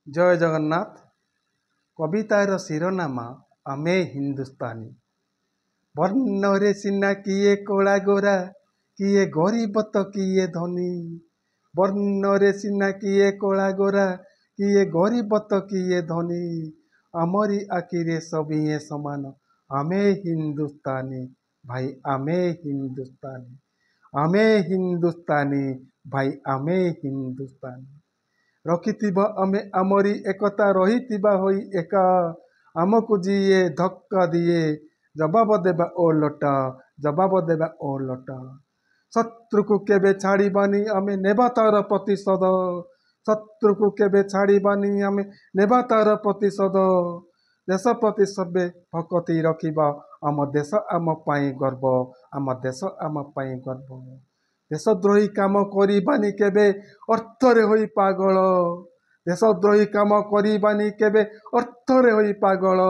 जय जगन्नाथ। कवितार शिरोनामा आमे हिंदुस्तानी। वर्णरे सिना किए कला गोरा, किए गरीब तो किए धनी। वर्णरे सिना किए कला गोरा, किए गरीब तो किए धनी। आमरी आखिरे सबिए समान, आमे हिंदुस्तानी भाई आमे हिंदुस्तानी। आमे हिंदुस्तानी भाई आमे हिंदुस्तानी। रखिथिबा आमे आमरी एकता रहिथिबा होई एका। आमको जिए धक्का दिए जवाब देबा ओलटा, जवाब देबा ओलटा। शत्रु को केबे छाड़ीबानी आमे नेबा तार प्रतिशोध। शत्रु को केबे छाड़ीबानी आमे नेबा तार प्रतिशोध। देश प्रति सबे भक्ति रखिबा, आम देश आम पाई गर्व, आम देश आम पाई गर्व। देशद्रोही काम करिबानी केबे अर्थरे होई पागल। देशद्रोही काम करिबानी केबे अर्थरे होई पागल।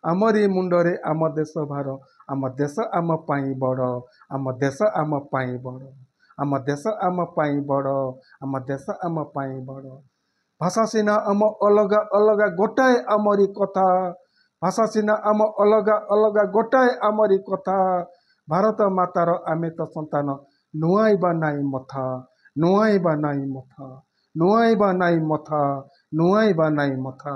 आमरी मुंडरे आम देश भार, आम देश आम पाई बड़, आम देश आम पाई बड़, आम देश आम पाई बड़, आम देश आम पाई बड़। भाषा सिना आम अलगा अलगा गोटाए आमरी कथा। भाषा सिना आम अलगा अलगा गोटाए आमरी कथा। भारत मातार आमे तो संतान, नुआइबा नाई मथा, नुआइबा नाई मथा, नुआइबा नाई मथा, नुआइबा नाई मथा।